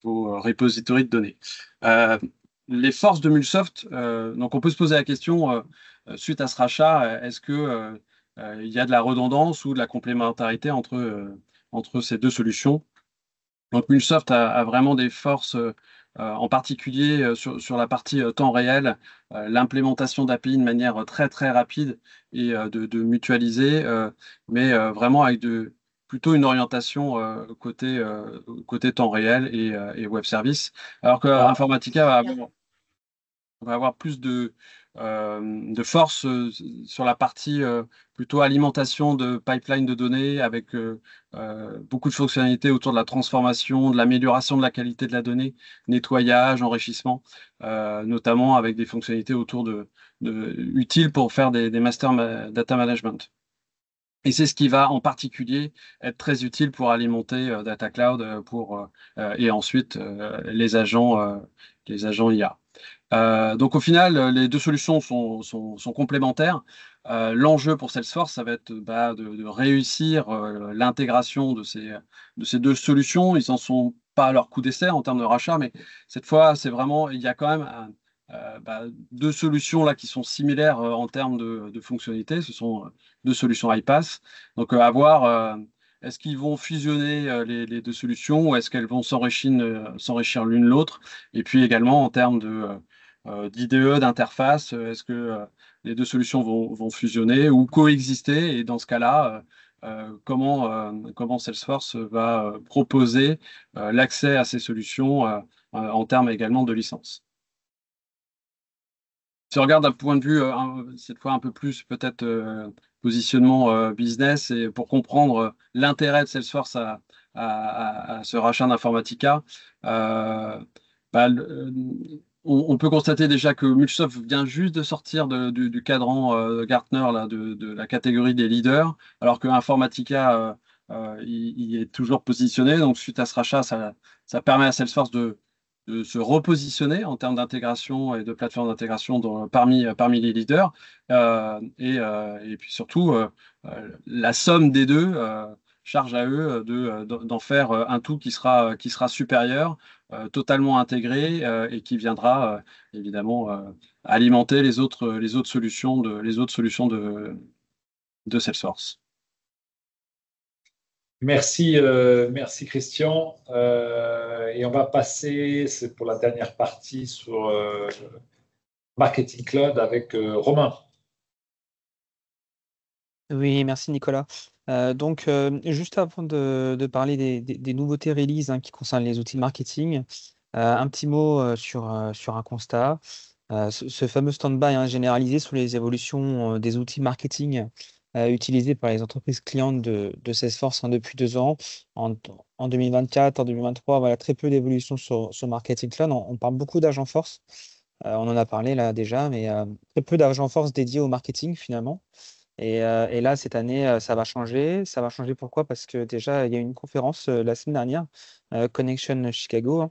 vos repositories de données. Les forces de MuleSoft, donc on peut se poser la question, suite à ce rachat, est-ce que il y a de la redondance ou de la complémentarité entre ces deux solutions? Donc MuleSoft a vraiment des forces, en particulier sur la partie temps réel, l'implémentation d'API de manière très très rapide et de mutualiser, mais vraiment avec plutôt une orientation côté temps réel et web service, alors que Informatica va avoir plus de force sur la partie plutôt alimentation de pipeline de données avec beaucoup de fonctionnalités autour de la transformation, de l'amélioration de la qualité de la donnée, nettoyage, enrichissement, notamment avec des fonctionnalités utiles pour faire des master data management. Et c'est ce qui va en particulier être très utile pour alimenter Data Cloud et ensuite les agents IA. Donc au final, les deux solutions sont complémentaires. L'enjeu pour Salesforce, ça va être de réussir l'intégration de ces deux solutions. Ils n'en sont pas à leur coup d'essai en termes de rachat, mais cette fois, c'est vraiment, il y a quand même deux solutions là qui sont similaires en termes de fonctionnalités. Ce sont deux solutions iPaaS. Donc à voir. Est-ce qu'ils vont fusionner les deux solutions ou est-ce qu'elles vont s'enrichir l'une l'autre? Et puis également en termes d'IDE, d'interface, est-ce que les deux solutions vont fusionner ou coexister? Et dans ce cas-là, comment Salesforce va proposer l'accès à ces solutions en termes également de licence? Si on regarde d'un point de vue, cette fois un peu plus peut-être positionnement business, et pour comprendre l'intérêt de Salesforce à ce rachat d'Informatica, on peut constater déjà que MuleSoft vient juste de sortir du cadran Gartner là, de la catégorie des leaders, alors que Informatica il est toujours positionné. Donc suite à ce rachat, ça permet à Salesforce de se repositionner en termes d'intégration et de plateforme d'intégration parmi les leaders. Et puis surtout, la somme des deux charge à eux d'en faire un tout qui sera supérieur, totalement intégré et qui viendra évidemment alimenter les autres solutions de Salesforce. Merci, merci Christian. Et on va passer, c'est pour la dernière partie, sur Marketing Cloud avec Romain. Oui, merci Nicolas. Juste avant de parler des nouveautés release qui concernent les outils de marketing, un petit mot sur un constat. Ce fameux stand-by généralisé sur les évolutions des outils marketing utilisés par les entreprises clientes de Salesforce depuis 2 ans. En 2024, en 2023, voilà, très peu d'évolutions sur Marketing Cloud. On parle beaucoup d'agents force. On en a parlé là déjà, mais très peu d'agents force dédiés au marketing finalement. Et là, cette année, ça va changer. Ça va changer pourquoi? Parce que déjà, il y a eu une conférence la semaine dernière, Connection Chicago,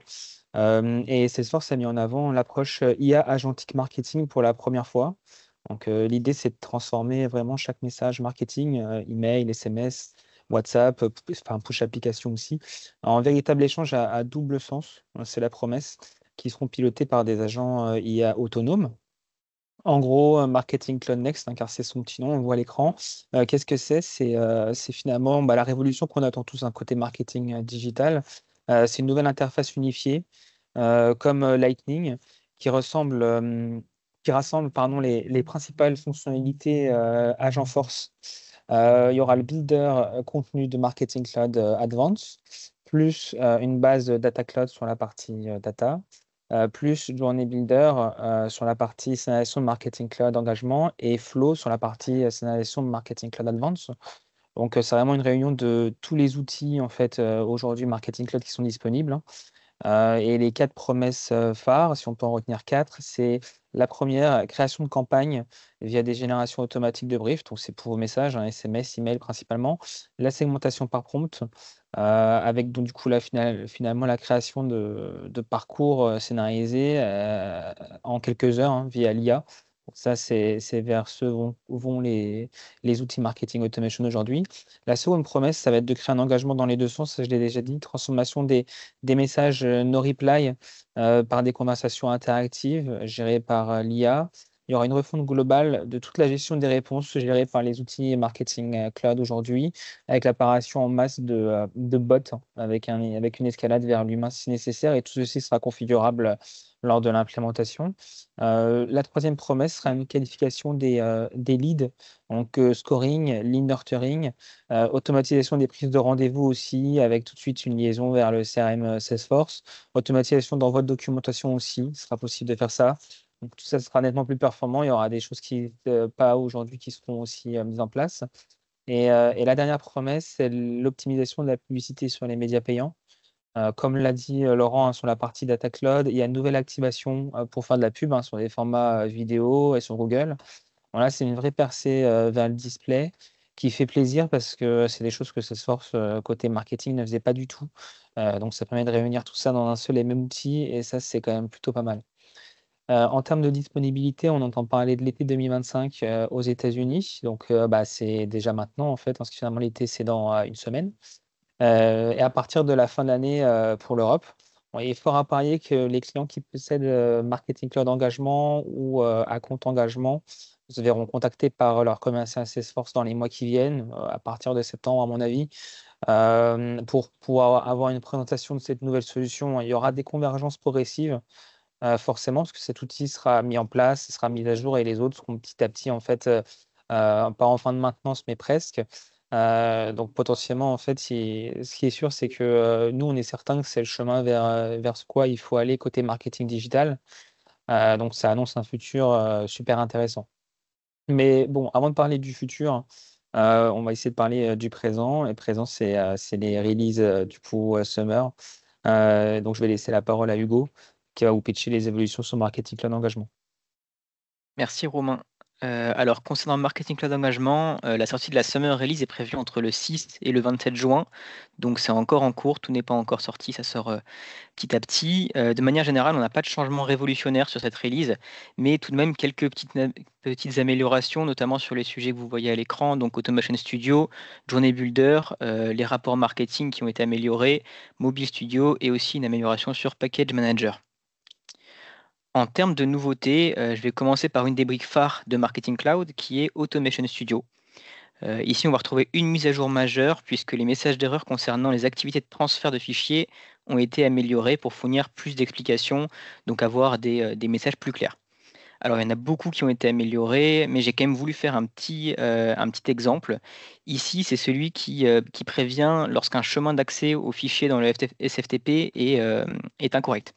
Et Salesforce a mis en avant l'approche IA Agentic Marketing pour la première fois. Donc, l'idée, c'est de transformer vraiment chaque message marketing, email, SMS, WhatsApp, enfin push application aussi, en véritable échange à double sens, c'est la promesse, qui seront pilotés par des agents IA autonomes. En gros, Marketing Cloud Next, car c'est son petit nom, on le voit à l'écran. Qu'est-ce que c'est? C'est finalement la révolution qu'on attend tous, un côté marketing digital. C'est une nouvelle interface unifiée, comme Lightning, qui rassemble pardon, les principales fonctionnalités Agentforce. Il y aura le builder contenu de Marketing Cloud Advanced, plus une base Data Cloud sur la partie data, plus Journey Builder sur la partie scénarisation de Marketing Cloud engagement et Flow sur la partie scénarisation de Marketing Cloud Advanced. Donc, c'est vraiment une réunion de tous les outils en fait aujourd'hui Marketing Cloud qui sont disponibles, hein. Et les 4 promesses phares, si on peut en retenir 4, c'est la première, création de campagne via des générations automatiques de briefs, donc c'est pour vos messages, hein, SMS, email principalement. La segmentation par prompt, avec donc du coup finalement la création de parcours scénarisés en quelques heures, hein, via l'IA. Donc ça, c'est vers ce où vont les outils marketing automation aujourd'hui. La seconde promesse, ça va être de créer un engagement dans les deux sens, ça, je l'ai déjà dit, transformation des messages no reply par des conversations interactives gérées par l'IA. Il y aura une refonte globale de toute la gestion des réponses gérées par les outils marketing cloud aujourd'hui, avec l'apparition en masse de bots, hein, avec une escalade vers l'humain si nécessaire, et tout ceci sera configurable lors de l'implémentation. La troisième promesse sera une qualification des leads, donc scoring, lead nurturing, automatisation des prises de rendez-vous aussi, avec tout de suite une liaison vers le CRM Salesforce. Automatisation d'envoi de documentation aussi, il sera possible de faire ça. Donc tout ça sera nettement plus performant. Il y aura des choses qui pas aujourd'hui qui seront aussi mises en place. Et la dernière promesse, c'est l'optimisation de la publicité sur les médias payants. Comme l'a dit Laurent, hein, sur la partie Data Cloud, il y a une nouvelle activation pour faire de la pub, hein, sur les formats vidéo et sur Google. Voilà, c'est une vraie percée vers le display qui fait plaisir parce que c'est des choses que Salesforce, côté marketing, ne faisait pas du tout. Donc, ça permet de réunir tout ça dans un seul et même outil et ça, c'est quand même plutôt pas mal. En termes de disponibilité, on entend parler de l'été 2025 aux États-Unis. Donc, c'est déjà maintenant, en fait, parce que finalement, l'été, c'est dans une semaine. Et à partir de la fin de l'année pour l'Europe, bon, il est fort à parier que les clients qui possèdent Marketing Cloud Engagement ou à compte engagement se verront contactés par leur commercial Salesforce dans les mois qui viennent, à partir de septembre, à mon avis, pour pouvoir avoir une présentation de cette nouvelle solution. Il y aura des convergences progressives, forcément, parce que cet outil sera mis en place, sera mis à jour et les autres seront petit à petit, en fait, pas en fin de maintenance, mais presque. Donc potentiellement, en fait, ce qui est sûr, c'est que nous, on est certain que c'est le chemin vers ce quoi il faut aller côté marketing digital. Donc ça annonce un futur super intéressant. Mais bon, avant de parler du futur, on va essayer de parler du présent. Et présent, c'est les releases du coup Summer. Donc je vais laisser la parole à Hugo qui va vous pitcher les évolutions sur Marketing Cloud Engagement. Merci Romain. Alors concernant Marketing Cloud Engagement, la sortie de la Summer Release est prévue entre le 6 et le 27 juin. Donc c'est encore en cours, tout n'est pas encore sorti, ça sort petit à petit. De manière générale, on n'a pas de changement révolutionnaire sur cette release, mais tout de même quelques petites améliorations, notamment sur les sujets que vous voyez à l'écran, donc Automation Studio, Journey Builder, les rapports marketing qui ont été améliorés, Mobile Studio et aussi une amélioration sur Package Manager. En termes de nouveautés, je vais commencer par une des briques phares de Marketing Cloud qui est Automation Studio. Ici, on va retrouver une mise à jour majeure puisque les messages d'erreur concernant les activités de transfert de fichiers ont été améliorés pour fournir plus d'explications, donc avoir des messages plus clairs. Alors, il y en a beaucoup qui ont été améliorés, mais j'ai quand même voulu faire un petit exemple. Ici, c'est celui qui prévient lorsqu'un chemin d'accès au fichier dans le SFTP est incorrect.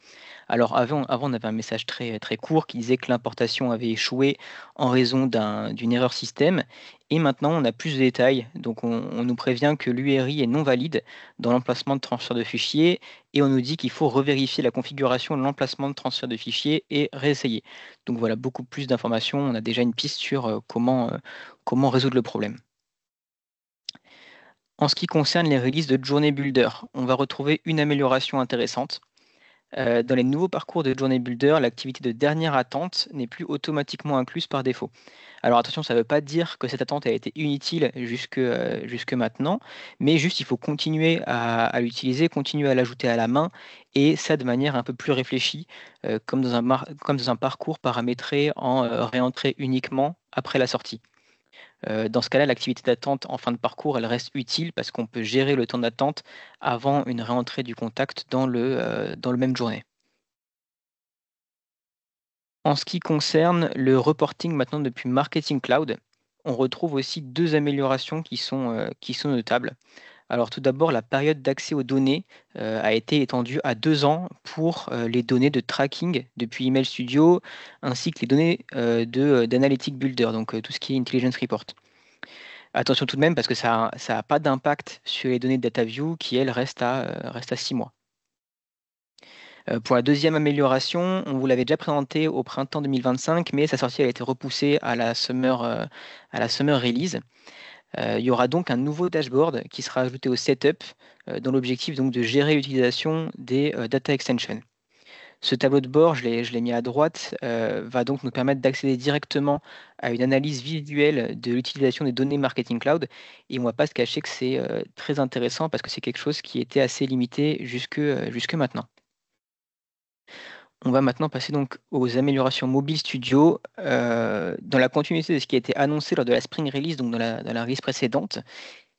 Alors avant, on avait un message très, très court qui disait que l'importation avait échoué en raison d'une erreur système. Et maintenant, on a plus de détails. Donc, on nous prévient que l'URI est non valide dans l'emplacement de transfert de fichiers. Et on nous dit qu'il faut revérifier la configuration de l'emplacement de transfert de fichiers et réessayer. Donc voilà, beaucoup plus d'informations. On a déjà une piste sur comment résoudre le problème. En ce qui concerne les releases de Journey Builder, on va retrouver une amélioration intéressante. Dans les nouveaux parcours de Journey Builder, l'activité de dernière attente n'est plus automatiquement incluse par défaut. Alors attention, ça ne veut pas dire que cette attente a été inutile jusque maintenant, mais juste il faut continuer à l'utiliser, continuer à l'ajouter à la main, et ça de manière un peu plus réfléchie, comme dans un parcours paramétré en réentrée uniquement après la sortie. Dans ce cas-là, l'activité d'attente en fin de parcours, elle reste utile parce qu'on peut gérer le temps d'attente avant une réentrée du contact dans le même journée. En ce qui concerne le reporting maintenant depuis Marketing Cloud, on retrouve aussi 2 améliorations qui sont notables. Alors tout d'abord, la période d'accès aux données a été étendue à 2 ans pour les données de tracking depuis Email Studio, ainsi que les données d'Analytic Builder, donc tout ce qui est Intelligence Report. Attention tout de même parce que ça a pas d'impact sur les données de DataView qui, elles, restent à 6 mois. Pour la deuxième amélioration, on vous l'avait déjà présenté au printemps 2025, mais sa sortie a été repoussée à la Summer Release. Il y aura donc un nouveau dashboard qui sera ajouté au setup dans l'objectif donc de gérer l'utilisation des data extensions. Ce tableau de bord, je l'ai mis à droite, va donc nous permettre d'accéder directement à une analyse visuelle de l'utilisation des données Marketing Cloud. Et on ne va pas se cacher que c'est très intéressant parce que c'est quelque chose qui était assez limité jusque maintenant. On va maintenant passer donc aux améliorations Mobile Studio. Dans la continuité de ce qui a été annoncé lors de la Spring Release, donc dans la release précédente,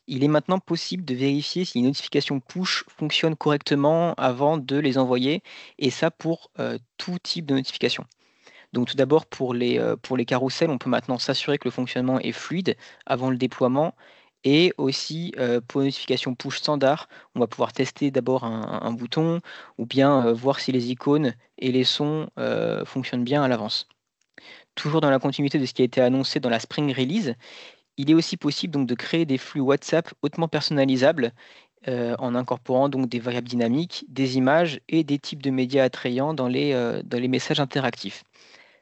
il est maintenant possible de vérifier si les notifications push fonctionnent correctement avant de les envoyer, et ça pour tout type de notification. Donc tout d'abord, pour les carousels, on peut maintenant s'assurer que le fonctionnement est fluide avant le déploiement. Et aussi, pour les notifications push standard, on va pouvoir tester d'abord un bouton ou bien voir si les icônes et les sons fonctionnent bien à l'avance. Toujours dans la continuité de ce qui a été annoncé dans la Spring Release, il est aussi possible donc de créer des flux WhatsApp hautement personnalisables en incorporant donc des variables dynamiques, des images et des types de médias attrayants dans les messages interactifs.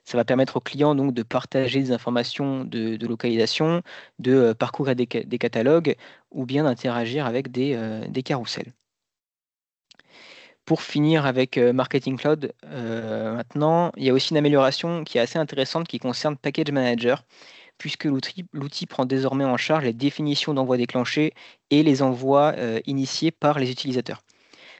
Ça va permettre aux clients donc de partager des informations de localisation, de parcourir des catalogues ou bien d'interagir avec des carousels. Pour finir avec Marketing Cloud, maintenant, il y a aussi une amélioration qui est assez intéressante qui concerne Package Manager, puisque l'outil prend désormais en charge les définitions d'envoi déclenchés et les envois initiés par les utilisateurs.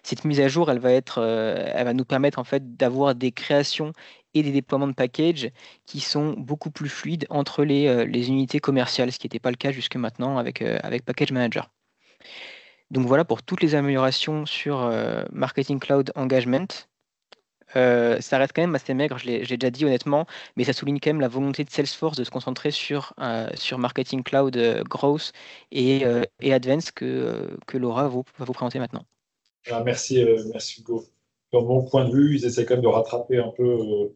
Cette mise à jour, elle va nous permettre en fait d'avoir des créations et des déploiements de packages qui sont beaucoup plus fluides entre les unités commerciales, ce qui n'était pas le cas jusque maintenant avec Package Manager. Donc voilà pour toutes les améliorations sur Marketing Cloud Engagement. Ça reste quand même assez maigre, j'ai déjà dit honnêtement, mais ça souligne quand même la volonté de Salesforce de se concentrer sur Marketing Cloud Growth et Advance que Laura va vous présenter maintenant. Merci Hugo. De mon point de vue, ils essaient quand même de rattraper un peu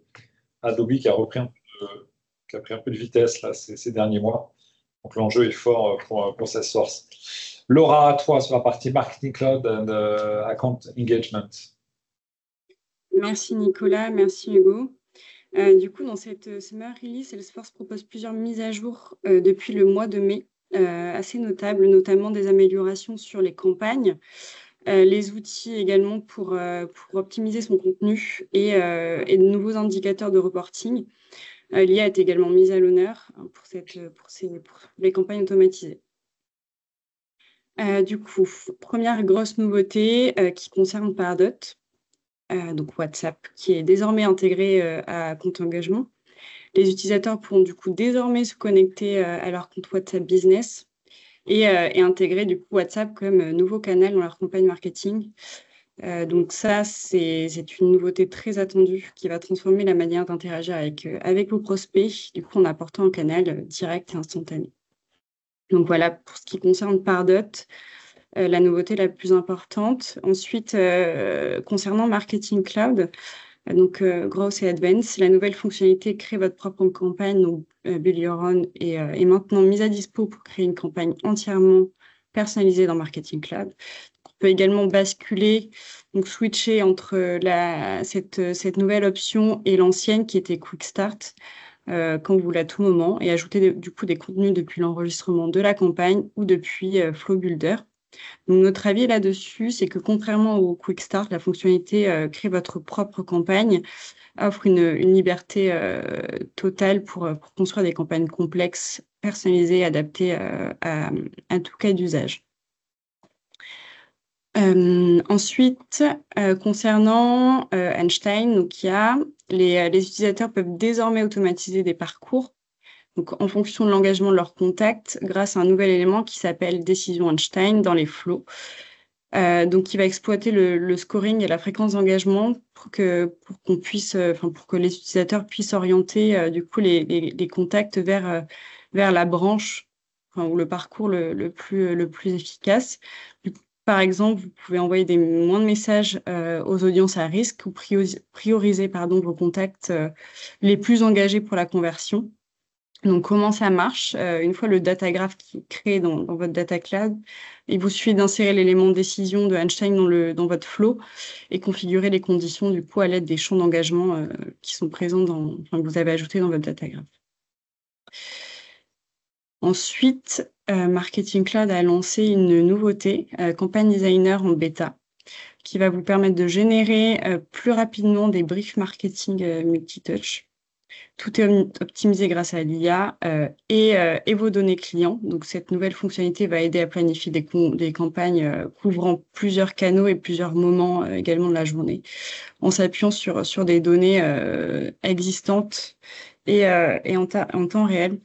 Adobe qui a pris un peu de vitesse là, ces derniers mois. Donc l'enjeu est fort pour Salesforce. Laura, à toi sur la partie Marketing Cloud and Account Engagement. Merci Nicolas, merci Hugo. Du coup, dans cette Summer Release, Salesforce propose plusieurs mises à jour depuis le mois de mai, assez notables, notamment des améliorations sur les campagnes, les outils également pour optimiser son contenu et de nouveaux indicateurs de reporting. L'IA est également mise à l'honneur pour les campagnes automatisées. Du coup, première grosse nouveauté qui concerne Pardot, donc WhatsApp, qui est désormais intégré à compte engagement. Les utilisateurs pourront du coup désormais se connecter à leur compte WhatsApp Business et intégrer du coup WhatsApp comme nouveau canal dans leur campagne marketing. Donc ça, c'est une nouveauté très attendue qui va transformer la manière d'interagir avec vos prospects, du coup en apportant un canal direct et instantané. Donc voilà pour ce qui concerne Pardot, la nouveauté la plus importante. Ensuite, concernant Marketing Cloud, donc Growth et Advance, la nouvelle fonctionnalité Créer votre propre campagne, donc Build Your Own, est maintenant mise à dispo pour créer une campagne entièrement personnalisée dans Marketing Cloud. On peut également basculer, donc switcher entre cette nouvelle option et l'ancienne qui était Quick Start quand vous voulez à tout moment et ajouter du coup des contenus depuis l'enregistrement de la campagne ou depuis Flow Builder. Donc, notre avis là-dessus, c'est que contrairement au Quick Start, la fonctionnalité Créer votre propre campagne offre une liberté totale pour construire des campagnes complexes, personnalisées, adaptées à tout cas d'usage. Ensuite, concernant Einstein, donc les utilisateurs peuvent désormais automatiser des parcours donc, en fonction de l'engagement de leur contact grâce à un nouvel élément qui s'appelle décision Einstein dans les flows. Donc, qui va exploiter le scoring et la fréquence d'engagement pour que les utilisateurs puissent orienter du coup les contacts vers la branche ou le parcours le plus efficace. Du coup, par exemple, vous pouvez envoyer moins de messages aux audiences à risque ou prioriser vos contacts les plus engagés pour la conversion. Donc, comment ça marche? Une fois le data graph qui est créé dans votre data cloud, il vous suffit d'insérer l'élément de décision de Einstein dans votre flow et configurer les conditions du coup à l'aide des champs d'engagement qui sont présents que vous avez ajoutés dans votre data graph. Ensuite, Marketing Cloud a lancé une nouveauté, Campaign Designer en bêta, qui va vous permettre de générer plus rapidement des briefs marketing multitouch. Tout est optimisé grâce à l'IA et vos données clients. Donc, cette nouvelle fonctionnalité va aider à planifier des campagnes couvrant plusieurs canaux et plusieurs moments également de la journée, en s'appuyant sur des données existantes et en temps réel.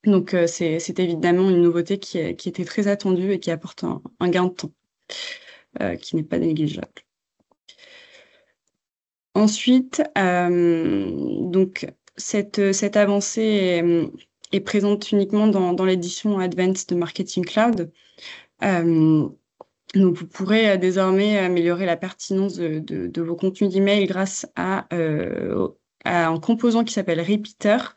Donc, c'est évidemment une nouveauté qui était très attendue et qui apporte un gain de temps qui n'est pas négligeable. Ensuite, donc cette avancée est présente uniquement dans l'édition Advanced de Marketing Cloud. Donc, vous pourrez désormais améliorer la pertinence de vos contenus d'email grâce à un composant qui s'appelle Repeater,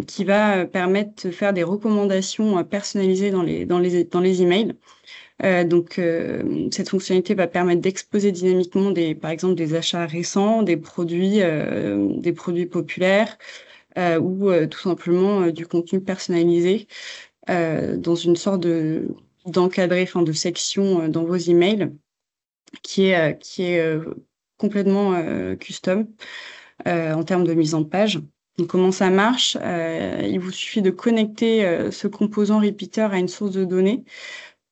qui va permettre de faire des recommandations personnalisées dans les emails. Donc, cette fonctionnalité va permettre d'exposer dynamiquement par exemple des achats récents, des produits populaires ou tout simplement du contenu personnalisé dans une sorte d'encadré, de section dans vos emails qui est complètement custom en termes de mise en page. Donc, comment ça marche? Il vous suffit de connecter ce composant repeater à une source de données,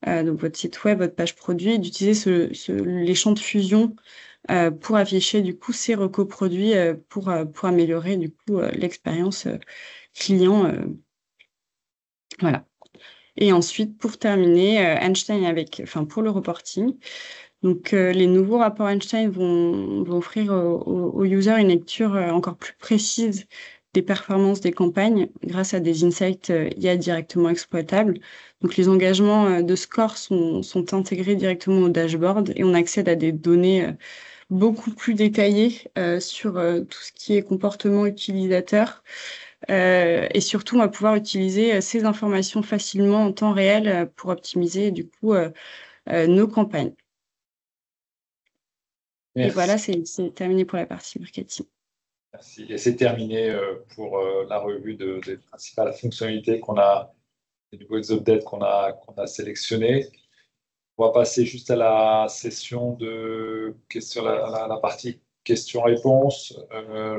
donc votre site web, votre page produit, et d'utiliser les champs de fusion pour afficher du coup ces recoproduits pour améliorer du coup l'expérience client. Voilà. Et ensuite, pour terminer, Einstein pour le reporting. Donc, les nouveaux rapports Einstein vont offrir aux users une lecture encore plus précise des performances des campagnes grâce à des insights IA directement exploitables. Donc, les engagements de score sont intégrés directement au dashboard et on accède à des données beaucoup plus détaillées sur tout ce qui est comportement utilisateur. Et surtout, on va pouvoir utiliser ces informations facilement en temps réel pour optimiser du coup nos campagnes. Merci. Et voilà, c'est terminé pour la partie marketing. Merci. Et c'est terminé pour la revue des principales fonctionnalités des nouvelles updates qu'on a sélectionnées. On va passer juste à la session de questions, la partie questions-réponses.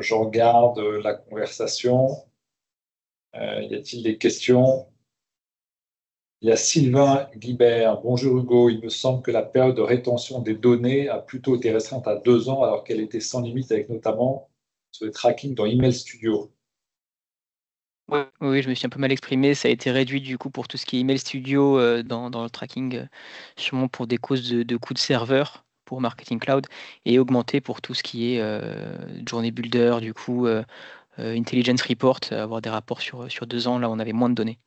Je regarde la conversation. Y a-t-il des questions? Il y a Sylvain Guibert. Bonjour Hugo, il me semble que la période de rétention des données a plutôt été restreinte à 2 ans alors qu'elle était sans limite avec notamment sur le tracking dans Email Studio. Oui, je me suis un peu mal exprimé. Ça a été réduit du coup pour tout ce qui est Email Studio dans le tracking, sûrement pour des causes de coûts de serveur pour Marketing Cloud, et augmenté pour tout ce qui est Journey Builder, du coup Intelligence Report, avoir des rapports sur 2 ans. Là, on avait moins de données.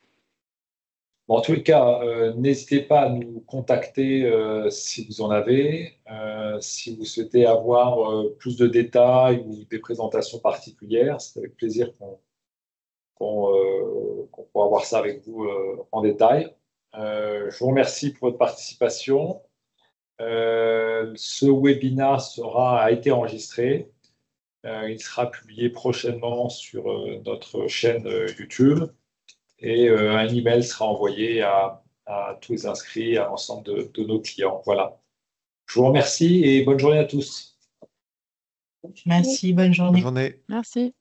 Bon, en tous les cas, n'hésitez pas à nous contacter si vous en avez. Si vous souhaitez avoir plus de détails ou des présentations particulières, c'est avec plaisir qu'on pourra voir ça avec vous en détail. Je vous remercie pour votre participation. Ce webinaire a été enregistré. Il sera publié prochainement sur notre chaîne YouTube. Et un email sera envoyé à à tous les inscrits, à l'ensemble de nos clients. Voilà. Je vous remercie et bonne journée à tous. Merci, bonne Bonne journée. journée. Merci.